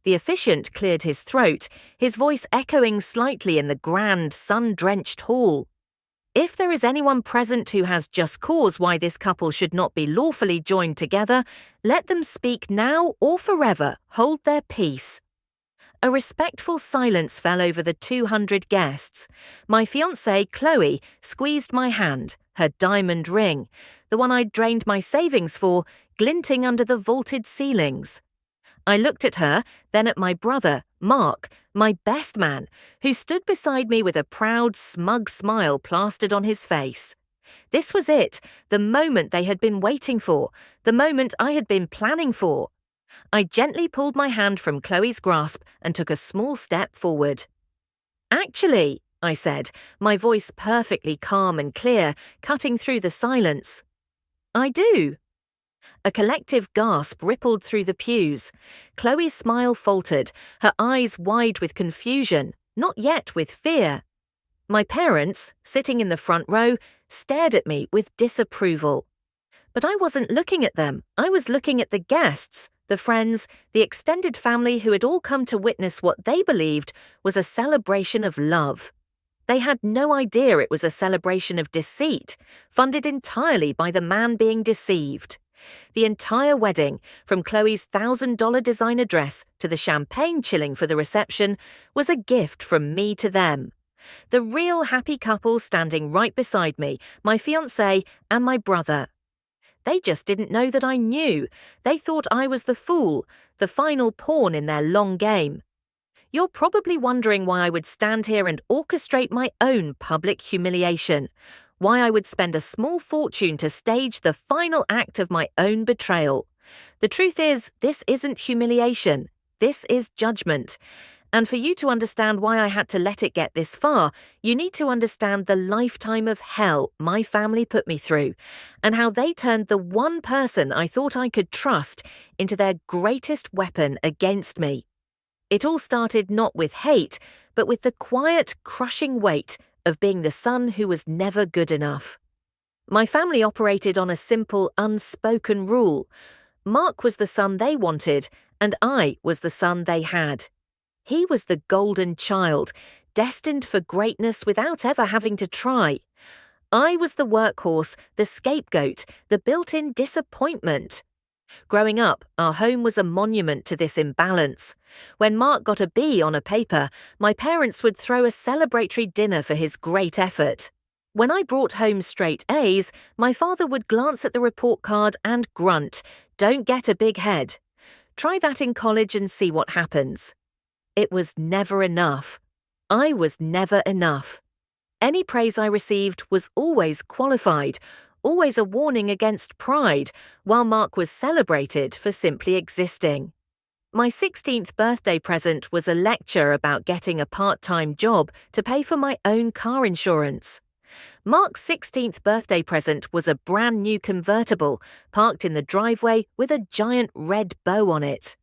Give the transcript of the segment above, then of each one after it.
The officiant cleared his throat, his voice echoing slightly in the grand, sun-drenched hall. If there is anyone present who has just cause why this couple should not be lawfully joined together, let them speak now or forever hold their peace. A respectful silence fell over the 200 guests. My fiancée, Chloe, squeezed my hand, her diamond ring, the one I'd drained my savings for, glinting under the vaulted ceilings. I looked at her, then at my brother, Mark, my best man, who stood beside me with a proud, smug smile plastered on his face. This was it, the moment they had been waiting for, the moment I had been planning for. I gently pulled my hand from Chloe's grasp and took a small step forward. "Actually," I said, my voice perfectly calm and clear, cutting through the silence, "I do." A collective gasp rippled through the pews. Chloe's smile faltered, her eyes wide with confusion, not yet with fear. My parents, sitting in the front row, stared at me with disapproval. But I wasn't looking at them, I was looking at the guests, the friends, the extended family who had all come to witness what they believed was a celebration of love. They had no idea it was a celebration of deceit, funded entirely by the man being deceived. The entire wedding, from Chloe's $1,000 designer dress to the champagne chilling for the reception, was a gift from me to them. The real happy couple standing right beside me, my fiancé and my brother. They just didn't know that I knew. They thought I was the fool, the final pawn in their long game. You're probably wondering why I would stand here and orchestrate my own public humiliation, why I would spend a small fortune to stage the final act of my own betrayal. The truth is, this isn't humiliation. This is judgment. And for you to understand why I had to let it get this far, you need to understand the lifetime of hell my family put me through, and how they turned the one person I thought I could trust into their greatest weapon against me. It all started not with hate, but with the quiet, crushing weight of being the son who was never good enough. My family operated on a simple, unspoken rule. Mark was the son they wanted, and I was the son they had. He was the golden child, destined for greatness without ever having to try. I was the workhorse, the scapegoat, the built-in disappointment. Growing up, our home was a monument to this imbalance. When Mark got a B on a paper, my parents would throw a celebratory dinner for his great effort. When I brought home straight A's, my father would glance at the report card and grunt, "Don't get a big head. Try that in college and see what happens." It was never enough. I was never enough. Any praise I received was always qualified, always a warning against pride, while Mark was celebrated for simply existing. My 16th birthday present was a lecture about getting a part-time job to pay for my own car insurance. Mark's 16th birthday present was a brand new convertible, parked in the driveway with a giant red bow on it.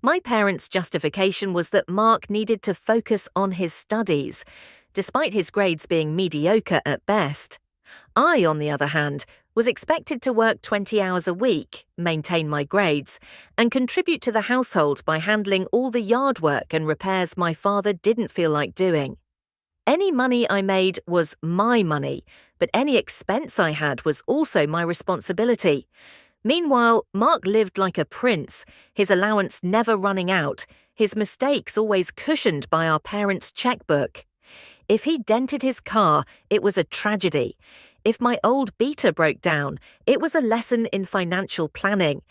My parents' justification was that Mark needed to focus on his studies, despite his grades being mediocre at best. I, on the other hand, was expected to work 20 hours a week, maintain my grades, and contribute to the household by handling all the yard work and repairs my father didn't feel like doing. Any money I made was my money, but any expense I had was also my responsibility. Meanwhile, Mark lived like a prince, his allowance never running out, his mistakes always cushioned by our parents' checkbook. If he dented his car, it was a tragedy. If my old beater broke down, it was a lesson in financial planning.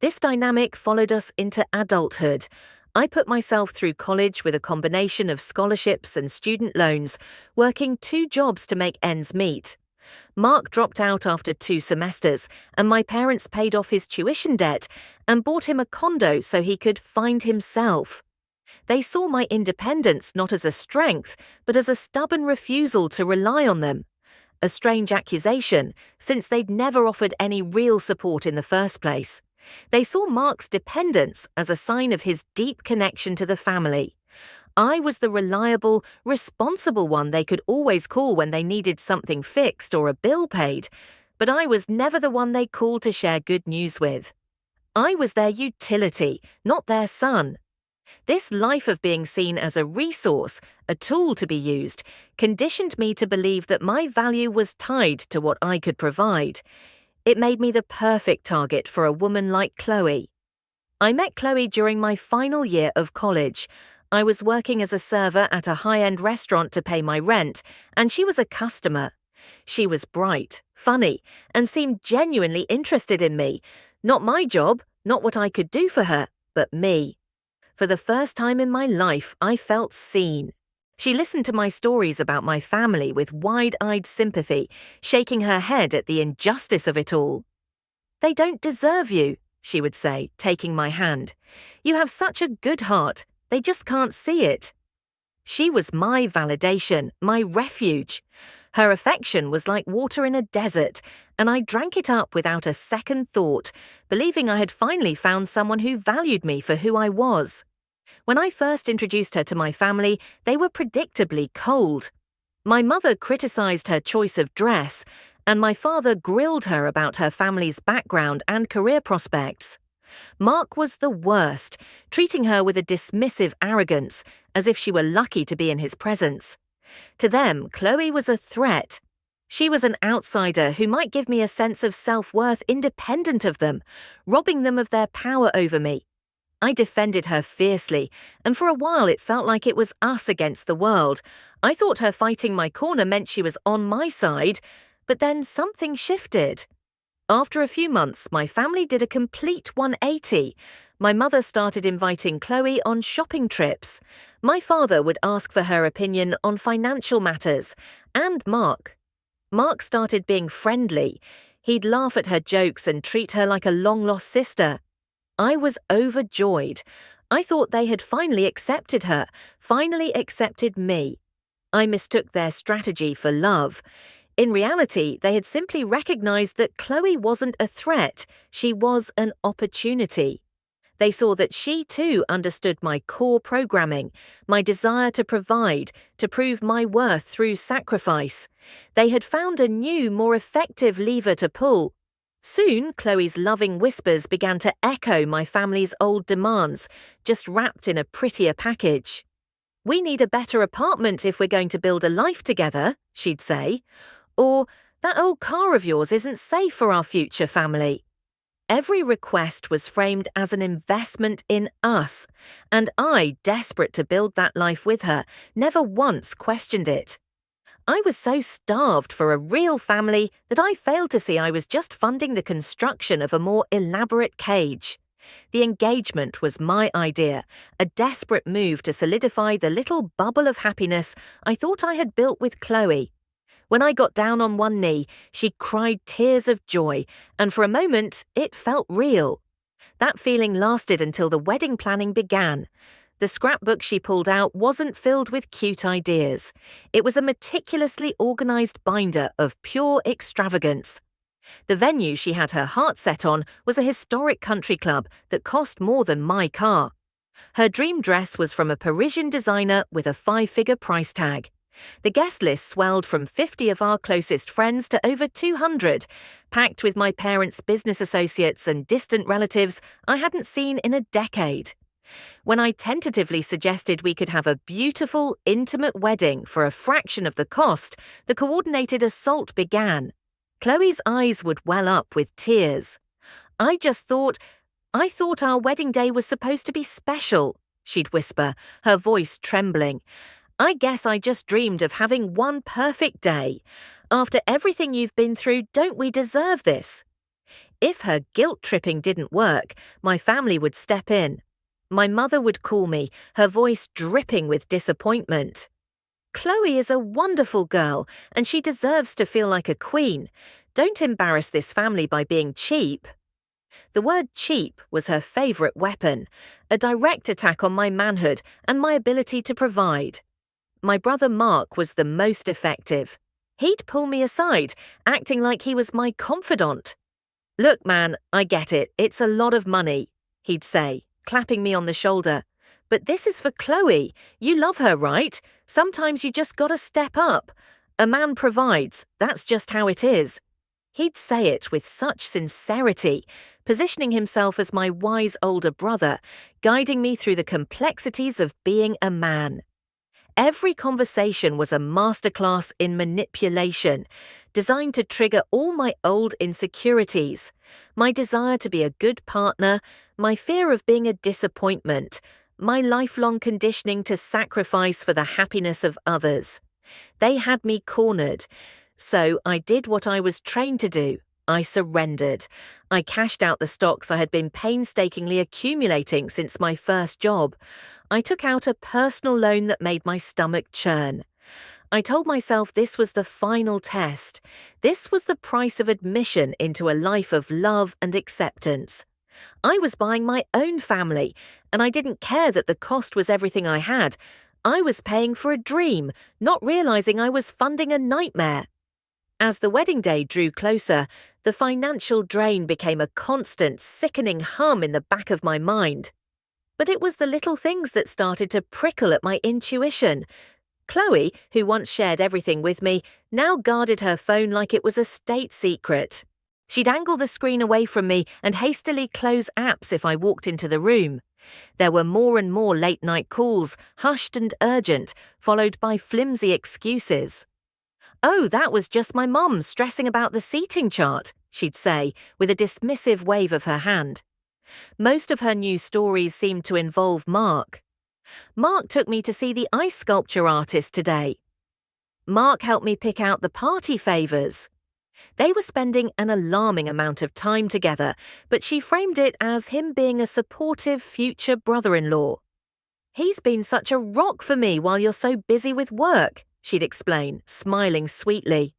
This dynamic followed us into adulthood. I put myself through college with a combination of scholarships and student loans, working 2 jobs to make ends meet. Mark dropped out after 2 semesters, and my parents paid off his tuition debt and bought him a condo so he could find himself. They saw my independence not as a strength, but as a stubborn refusal to rely on them. A strange accusation, since they'd never offered any real support in the first place. They saw Mark's dependence as a sign of his deep connection to the family. I was the reliable, responsible one they could always call when they needed something fixed or a bill paid, but I was never the one they called to share good news with. I was their utility, not their son. This life of being seen as a resource, a tool to be used, conditioned me to believe that my value was tied to what I could provide. It made me the perfect target for a woman like Chloe. I met Chloe during my final year of college. I was working as a server at a high-end restaurant to pay my rent, and she was a customer. She was bright, funny, and seemed genuinely interested in me. Not my job, not what I could do for her, but me. For the first time in my life, I felt seen. She listened to my stories about my family with wide-eyed sympathy, shaking her head at the injustice of it all. "They don't deserve you," she would say, taking my hand. "You have such a good heart. They just can't see it." She was my validation, my refuge. Her affection was like water in a desert, and I drank it up without a second thought, believing I had finally found someone who valued me for who I was. When I first introduced her to my family, they were predictably cold. My mother criticized her choice of dress, and my father grilled her about her family's background and career prospects. Mark was the worst, treating her with a dismissive arrogance, as if she were lucky to be in his presence. To them, Chloe was a threat. She was an outsider who might give me a sense of self-worth independent of them, robbing them of their power over me. I defended her fiercely, and for a while it felt like it was us against the world. I thought her fighting my corner meant she was on my side, but then something shifted. After a few months, my family did a complete 180. My mother started inviting Chloe on shopping trips. My father would ask for her opinion on financial matters. And Mark. Mark started being friendly. He'd laugh at her jokes and treat her like a long-lost sister. I was overjoyed. I thought they had finally accepted her, finally accepted me. I mistook their strategy for love. In reality, they had simply recognized that Chloe wasn't a threat, she was an opportunity. They saw that she too understood my core programming, my desire to provide, to prove my worth through sacrifice. They had found a new, more effective lever to pull. Soon, Chloe's loving whispers began to echo my family's old demands, just wrapped in a prettier package. "We need a better apartment if we're going to build a life together," she'd say. Or, "That old car of yours isn't safe for our future family." Every request was framed as an investment in us, and I, desperate to build that life with her, never once questioned it. I was so starved for a real family that I failed to see I was just funding the construction of a more elaborate cage. The engagement was my idea, a desperate move to solidify the little bubble of happiness I thought I had built with Chloe. When I got down on one knee, she cried tears of joy, and for a moment, it felt real. That feeling lasted until the wedding planning began. The scrapbook she pulled out wasn't filled with cute ideas. It was a meticulously organized binder of pure extravagance. The venue she had her heart set on was a historic country club that cost more than my car. Her dream dress was from a Parisian designer with a 5-figure price tag. The guest list swelled from 50 of our closest friends to over 200, packed with my parents' business associates and distant relatives I hadn't seen in a decade. When I tentatively suggested we could have a beautiful, intimate wedding for a fraction of the cost, the coordinated assault began. Chloe's eyes would well up with tears. I thought our wedding day was supposed to be special," she'd whisper, her voice trembling. "I guess I just dreamed of having one perfect day. After everything you've been through, don't we deserve this?" If her guilt-tripping didn't work, my family would step in. My mother would call me, her voice dripping with disappointment. "Chloe is a wonderful girl, and she deserves to feel like a queen. Don't embarrass this family by being cheap." The word cheap was her favorite weapon, a direct attack on my manhood and my ability to provide. My brother Mark was the most effective. He'd pull me aside, acting like he was my confidant. "Look, man, I get it. It's a lot of money," he'd say, clapping me on the shoulder. "But this is for Chloe. You love her, right? Sometimes you just gotta step up. A man provides. That's just how it is." He'd say it with such sincerity, positioning himself as my wise older brother, guiding me through the complexities of being a man. Every conversation was a masterclass in manipulation, designed to trigger all my old insecurities, my desire to be a good partner, my fear of being a disappointment, my lifelong conditioning to sacrifice for the happiness of others. They had me cornered, so I did what I was trained to do. I surrendered. I cashed out the stocks I had been painstakingly accumulating since my first job. I took out a personal loan that made my stomach churn. I told myself this was the final test. This was the price of admission into a life of love and acceptance. I was buying my own family, and I didn't care that the cost was everything I had. I was paying for a dream, not realizing I was funding a nightmare. As the wedding day drew closer, the financial drain became a constant, sickening hum in the back of my mind. But it was the little things that started to prickle at my intuition. Chloe, who once shared everything with me, now guarded her phone like it was a state secret. She'd angle the screen away from me and hastily close apps if I walked into the room. There were more and more late-night calls, hushed and urgent, followed by flimsy excuses. "Oh, that was just my mum stressing about the seating chart," she'd say, with a dismissive wave of her hand. Most of her new stories seemed to involve Mark. "Mark took me to see the ice sculpture artist today. Mark helped me pick out the party favors." They were spending an alarming amount of time together, but she framed it as him being a supportive future brother-in-law. "He's been such a rock for me while you're so busy with work," she'd explain, smiling sweetly.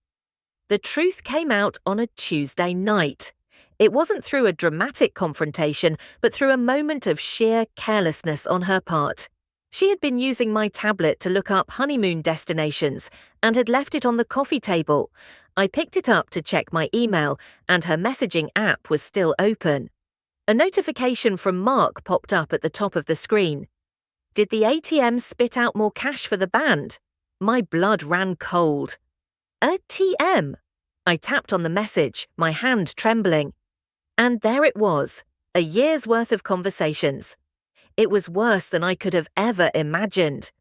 The truth came out on a Tuesday night. It wasn't through a dramatic confrontation, but through a moment of sheer carelessness on her part. She had been using my tablet to look up honeymoon destinations and had left it on the coffee table. I picked it up to check my email, and her messaging app was still open. A notification from Mark popped up at the top of the screen. "Did the ATM spit out more cash for the band?" My blood ran cold. "ATM?" I tapped on the message, my hand trembling. And there it was, a year's worth of conversations. It was worse than I could have ever imagined.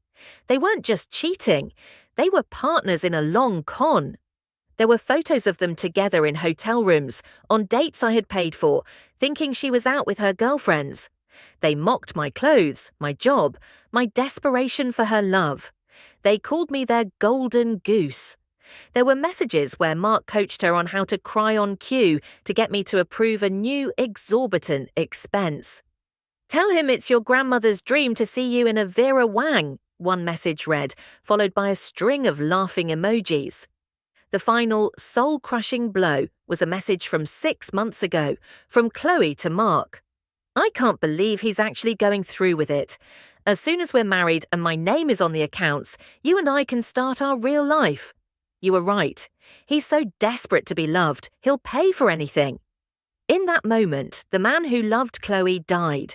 They weren't just cheating, they were partners in a long con. There were photos of them together in hotel rooms, on dates I had paid for, thinking she was out with her girlfriends. They mocked my clothes, my job, my desperation for her love. They called me their golden goose. There were messages where Mark coached her on how to cry on cue to get me to approve a new exorbitant expense. "Tell him it's your grandmother's dream to see you in a Vera Wang," one message read, followed by a string of laughing emojis. The final soul-crushing blow was a message from 6 months ago, from Chloe to Mark. "I can't believe he's actually going through with it. As soon as we're married and my name is on the accounts, you and I can start our real life. You were right. He's so desperate to be loved, he'll pay for anything." In that moment, the man who loved Chloe died.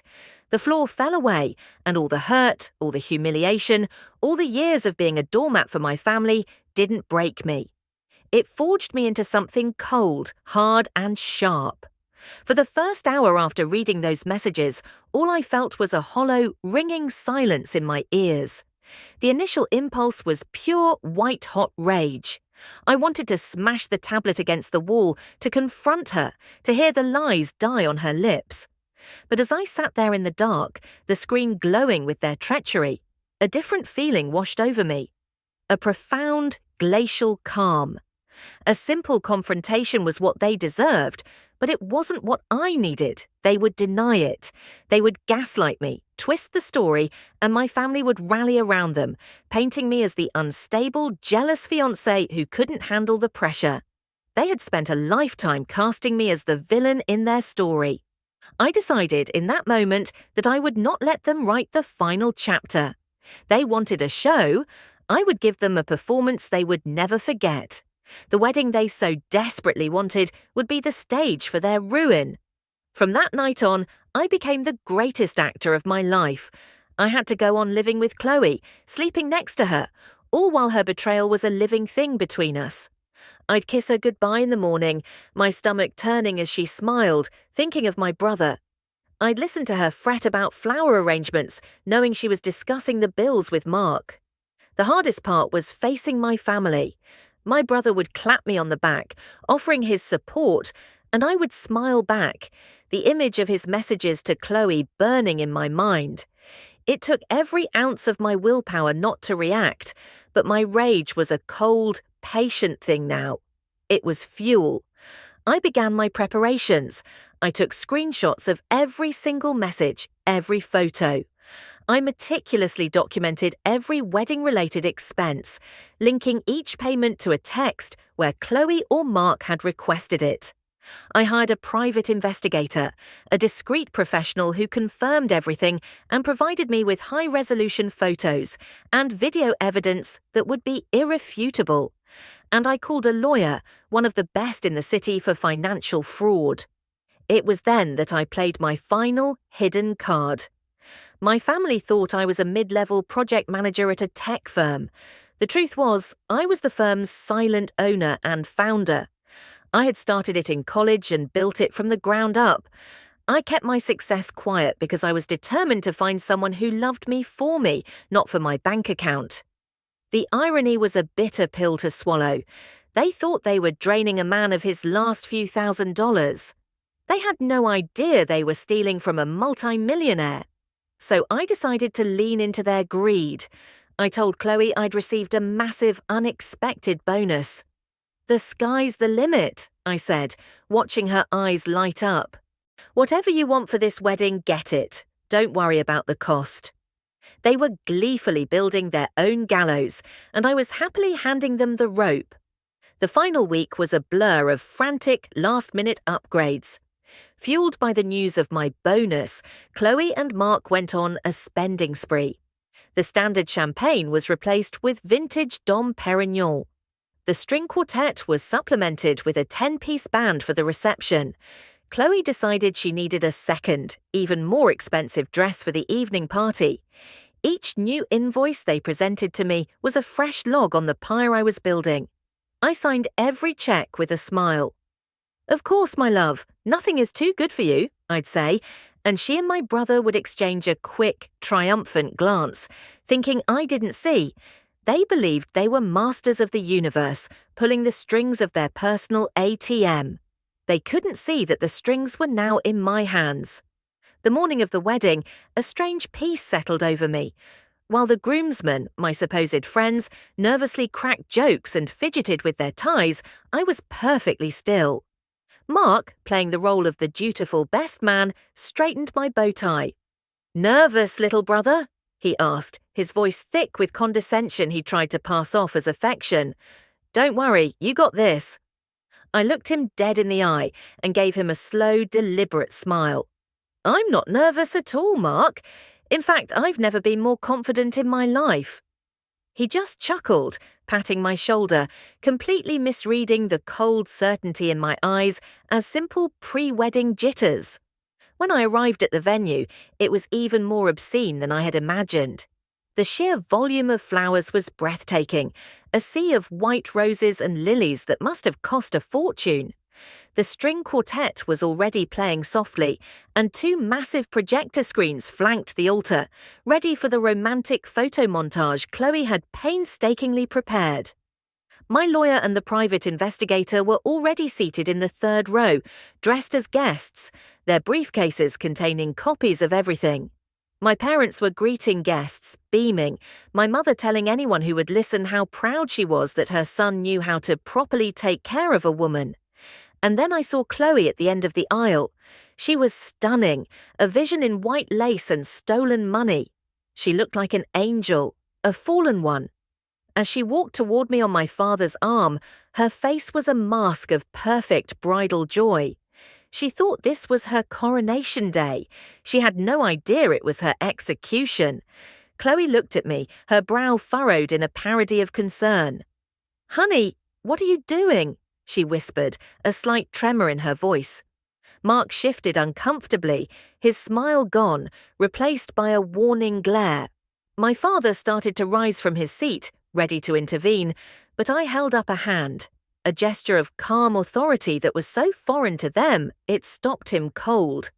The floor fell away, and all the hurt, all the humiliation, all the years of being a doormat for my family didn't break me. It forged me into something cold, hard, and sharp. For the first hour after reading those messages, all I felt was a hollow, ringing silence in my ears. The initial impulse was pure, white-hot rage. I wanted to smash the tablet against the wall, to confront her, to hear the lies die on her lips. But as I sat there in the dark, the screen glowing with their treachery, a different feeling washed over me. A profound, glacial calm. A simple confrontation was what they deserved, but it wasn't what I needed. They would deny it. They would gaslight me, twist the story, and my family would rally around them, painting me as the unstable, jealous fiancé who couldn't handle the pressure. They had spent a lifetime casting me as the villain in their story. I decided in that moment that I would not let them write the final chapter. They wanted a show. I would give them a performance they would never forget. The wedding they so desperately wanted would be the stage for their ruin. From that night on, I became the greatest actor of my life. I had to go on living with Chloe, sleeping next to her, all while her betrayal was a living thing between us. I'd kiss her goodbye in the morning, my stomach turning as she smiled, thinking of my brother. I'd listen to her fret about flower arrangements, knowing she was discussing the bills with Mark. The hardest part was facing my family. My brother would clap me on the back, offering his support, and I would smile back, the image of his messages to Chloe burning in my mind. It took every ounce of my willpower not to react, but my rage was a cold, patient thing now. It was fuel. I began my preparations. I took screenshots of every single message, every photo. I meticulously documented every wedding-related expense, linking each payment to a text where Chloe or Mark had requested it. I hired a private investigator, a discreet professional who confirmed everything and provided me with high-resolution photos and video evidence that would be irrefutable. And I called a lawyer, one of the best in the city for financial fraud. It was then that I played my final hidden card. My family thought I was a mid-level project manager at a tech firm. The truth was, I was the firm's silent owner and founder. I had started it in college and built it from the ground up. I kept my success quiet because I was determined to find someone who loved me, not for my bank account. The irony was a bitter pill to swallow. They thought they were draining a man of his last few $1,000s. They had no idea they were stealing from a multi-millionaire. So I decided to lean into their greed. I told Chloe I'd received a massive, unexpected bonus. "The sky's the limit," I said, watching her eyes light up. "Whatever you want for this wedding, get it. Don't worry about the cost." They were gleefully building their own gallows, and I was happily handing them the rope. The final week was a blur of frantic, last-minute upgrades. Fueled by the news of my bonus, Chloe and Mark went on a spending spree. The standard champagne was replaced with vintage Dom Perignon. The string quartet was supplemented with a 10-piece band for the reception. Chloe decided she needed a second, even more expensive dress for the evening party. Each new invoice they presented to me was a fresh log on the pyre I was building. I signed every check with a smile. "Of course, my love, nothing is too good for you," I'd say, and she and my brother would exchange a quick, triumphant glance, thinking I didn't see. They believed they were masters of the universe, pulling the strings of their personal ATM. They couldn't see that the strings were now in my hands. The morning of the wedding, a strange peace settled over me. While the groomsmen, my supposed friends, nervously cracked jokes and fidgeted with their ties, I was perfectly still. Mark, playing the role of the dutiful best man, straightened my bow tie. "Nervous, little brother?" he asked, his voice thick with condescension he tried to pass off as affection. "Don't worry, you got this." I looked him dead in the eye and gave him a slow, deliberate smile. "I'm not nervous at all, Mark. In fact, I've never been more confident in my life." He just chuckled, patting my shoulder, completely misreading the cold certainty in my eyes as simple pre-wedding jitters. When I arrived at the venue, it was even more obscene than I had imagined. The sheer volume of flowers was breathtaking, a sea of white roses and lilies that must have cost a fortune. The string quartet was already playing softly, and 2 massive projector screens flanked the altar, ready for the romantic photo montage Chloe had painstakingly prepared. My lawyer and the private investigator were already seated in the 3rd row, dressed as guests, their briefcases containing copies of everything. My parents were greeting guests, beaming, my mother telling anyone who would listen how proud she was that her son knew how to properly take care of a woman. And then I saw Chloe at the end of the aisle. She was stunning, a vision in white lace and stolen money. She looked like an angel, a fallen one. As she walked toward me on my father's arm, her face was a mask of perfect bridal joy. She thought this was her coronation day. She had no idea it was her execution. Chloe looked at me, her brow furrowed in a parody of concern. "Honey, what are you doing?" she whispered, a slight tremor in her voice. Mark shifted uncomfortably, his smile gone, replaced by a warning glare. My father started to rise from his seat, ready to intervene, but I held up a hand. a gesture of calm authority that was so foreign to them, it stopped him cold.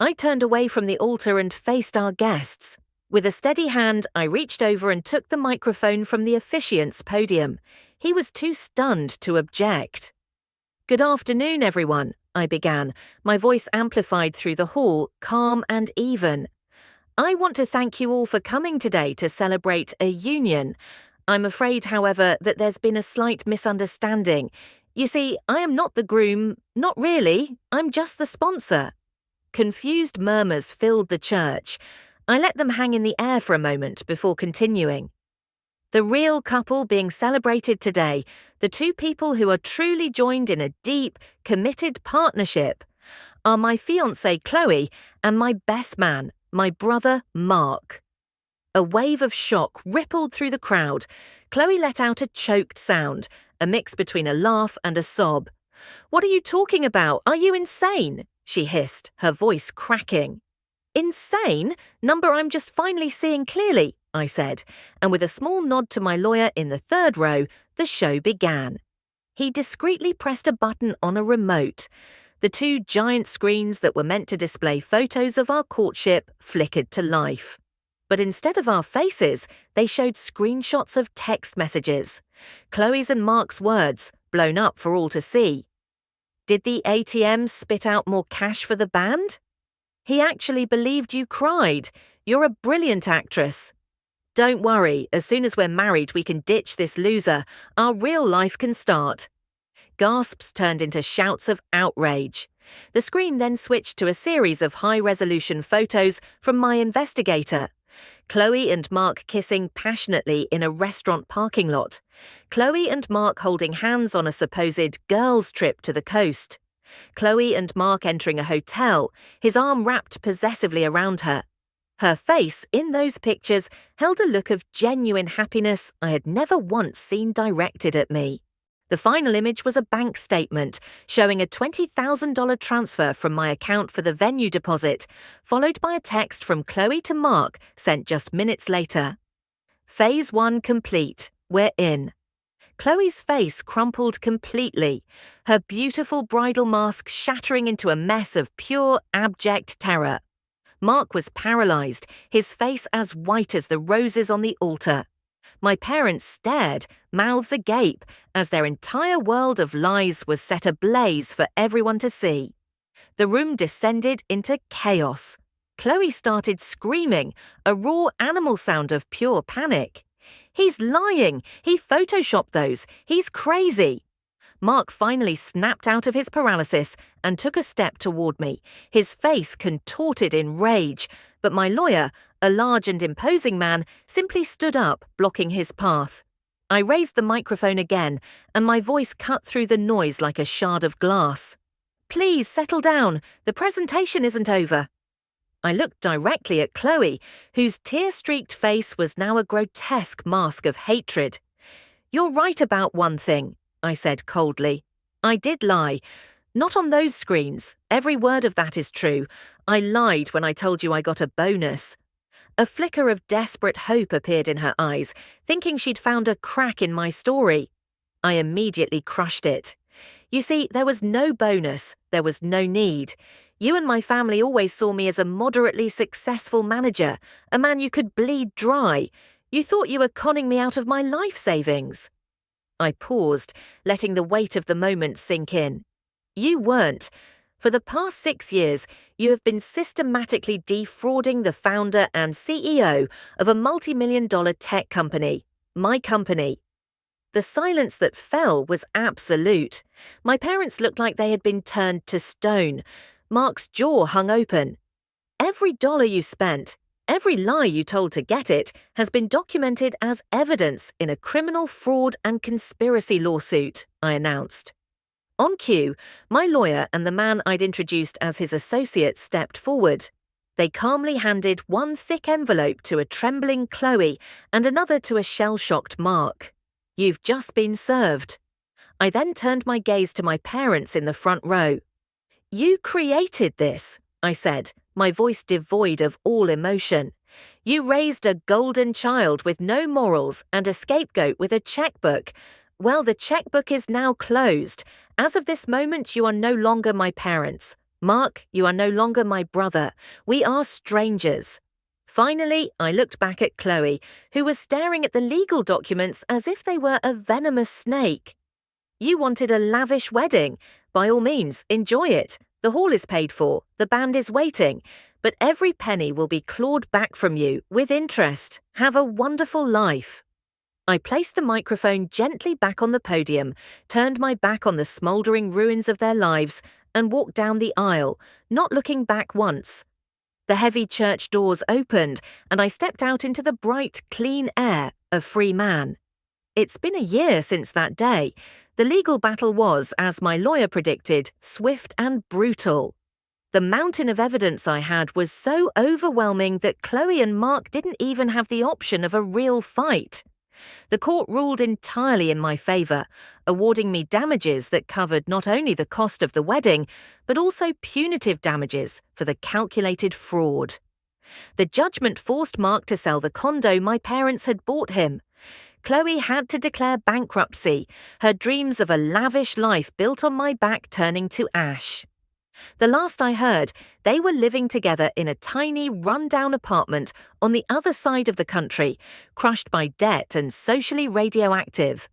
I turned away from the altar and faced our guests. With a steady hand, I reached over and took the microphone from the officiant's podium. He was too stunned to object. "Good afternoon, everyone," I began, my voice amplified through the hall, calm and even. "I want to thank you all for coming today to celebrate a union. I'm afraid, however, that there's been a slight misunderstanding. You see, I am not the groom, not really, I'm just the sponsor." Confused murmurs filled the church. I let them hang in the air for a moment before continuing. "The real couple being celebrated today, the two people who are truly joined in a deep, committed partnership, are my fiancée Chloe and my best man, my brother Mark." A wave of shock rippled through the crowd. Chloe let out a choked sound, a mix between a laugh and a sob. "What are you talking about? Are you insane?" she hissed, her voice cracking. "Insane? Number I'm just finally seeing clearly," I said, and with a small nod to my lawyer in the third row, the show began. He discreetly pressed a button on a remote. The two giant screens that were meant to display photos of our courtship flickered to life. But instead of our faces, they showed screenshots of text messages. Chloe's and Mark's words, blown up for all to see. "Did the ATM spit out more cash for the band?" "He actually believed you cried. You're a brilliant actress." "Don't worry, as soon as we're married we can ditch this loser. Our real life can start." Gasps turned into shouts of outrage. The screen then switched to a series of high-resolution photos from my investigator. Chloe and Mark kissing passionately in a restaurant parking lot. Chloe and Mark holding hands on a supposed girls' trip to the coast. Chloe and Mark entering a hotel, his arm wrapped possessively around her. Her face, in those pictures, held a look of genuine happiness I had never once seen directed at me. The final image was a bank statement showing a $20,000 transfer from my account for the venue deposit, followed by a text from Chloe to Mark sent just minutes later. "Phase 1 complete. We're in." Chloe's face crumpled completely, her beautiful bridal mask shattering into a mess of pure, abject terror. Mark was paralyzed, his face as white as the roses on the altar. My parents stared, mouths agape, as their entire world of lies was set ablaze for everyone to see. The room descended into chaos. Chloe started screaming, a raw animal sound of pure panic. "He's lying! He photoshopped those! He's crazy!" Mark finally snapped out of his paralysis and took a step toward me, his face contorted in rage, but my lawyer, a large and imposing man, simply stood up, blocking his path. I raised the microphone again, and my voice cut through the noise like a shard of glass. "Please settle down. The presentation isn't over." I looked directly at Chloe, whose tear-streaked face was now a grotesque mask of hatred. "You're right about one thing," I said coldly. "I did lie. Not on those screens. Every word of that is true. I lied when I told you I got a bonus." A flicker of desperate hope appeared in her eyes, thinking she'd found a crack in my story. I immediately crushed it. "You see, there was no bonus. There was no need. You and my family always saw me as a moderately successful manager, a man you could bleed dry. You thought you were conning me out of my life savings." I paused, letting the weight of the moment sink in. "You weren't. For the past 6 years, you have been systematically defrauding the founder and CEO of a multi-million-dollar tech company, my company." The silence that fell was absolute. My parents looked like they had been turned to stone. Mark's jaw hung open. "Every dollar you spent, every lie you told to get it, has been documented as evidence in a criminal fraud and conspiracy lawsuit," I announced. On cue, my lawyer and the man I'd introduced as his associate stepped forward. They calmly handed one thick envelope to a trembling Chloe and another to a shell-shocked Mark. "You've just been served." I then turned my gaze to my parents in the front row. "You created this," I said, my voice devoid of all emotion. "You raised a golden child with no morals and a scapegoat with a checkbook. Well, the checkbook is now closed. As of this moment, you are no longer my parents. Mark, you are no longer my brother. We are strangers. Finally, I looked back at Chloe, who was staring at the legal documents as if they were a venomous snake. You wanted a lavish wedding. By all means, enjoy it. The hall is paid for, the band is waiting, but every penny will be clawed back from you with interest. Have a wonderful life. I placed the microphone gently back on the podium, turned my back on the smouldering ruins of their lives, and walked down the aisle, not looking back once. The heavy church doors opened, and I stepped out into the bright, clean air, a free man. It's been a year since that day. The legal battle was, as my lawyer predicted, swift and brutal. The mountain of evidence I had was so overwhelming that Chloe and Mark didn't even have the option of a real fight. The court ruled entirely in my favour, awarding me damages that covered not only the cost of the wedding, but also punitive damages for the calculated fraud. The judgment forced Mark to sell the condo my parents had bought him. Chloe had to declare bankruptcy, her dreams of a lavish life built on my back turning to ash. The last I heard, they were living together in a tiny, run-down apartment on the other side of the country, crushed by debt and socially radioactive.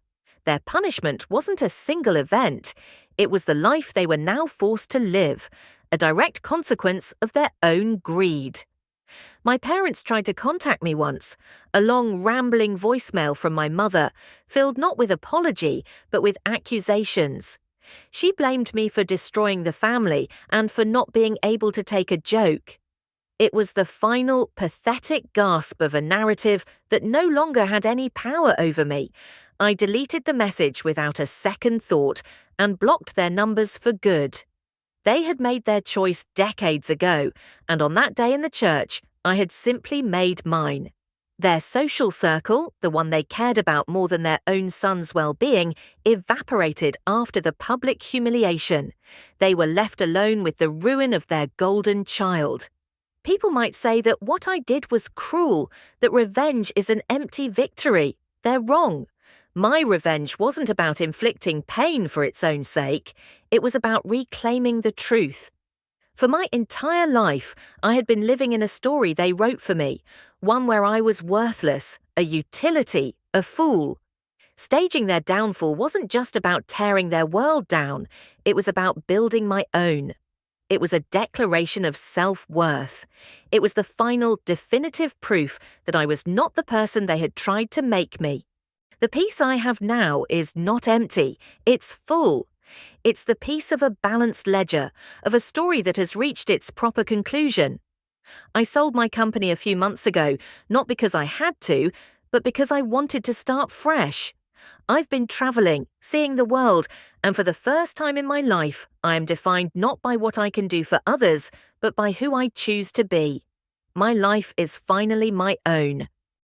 Their punishment wasn't a single event. It was the life they were now forced to live, a direct consequence of their own greed. My parents tried to contact me once, a long, rambling voicemail from my mother, filled not with apology, but with accusations. She blamed me for destroying the family and for not being able to take a joke. It was the final, pathetic gasp of a narrative that no longer had any power over me. I deleted the message without a second thought and blocked their numbers for good. They had made their choice decades ago, and on that day in the church, I had simply made mine. Their social circle, the one they cared about more than their own son's well-being, evaporated after the public humiliation. They were left alone with the ruin of their golden child. People might say that what I did was cruel, that revenge is an empty victory. They're wrong. My revenge wasn't about inflicting pain for its own sake. It was about reclaiming the truth. For my entire life, I had been living in a story they wrote for me, one where I was worthless, a utility, a fool. Staging their downfall wasn't just about tearing their world down, it was about building my own. It was a declaration of self-worth. It was the final, definitive proof that I was not the person they had tried to make me. The peace I have now is not empty, it's full. It's the piece of a balanced ledger, of a story that has reached its proper conclusion. I sold my company a few months ago, not because I had to, but because I wanted to start fresh. I've been travelling, seeing the world, and for the first time in my life, I am defined not by what I can do for others, but by who I choose to be. My life is finally my own.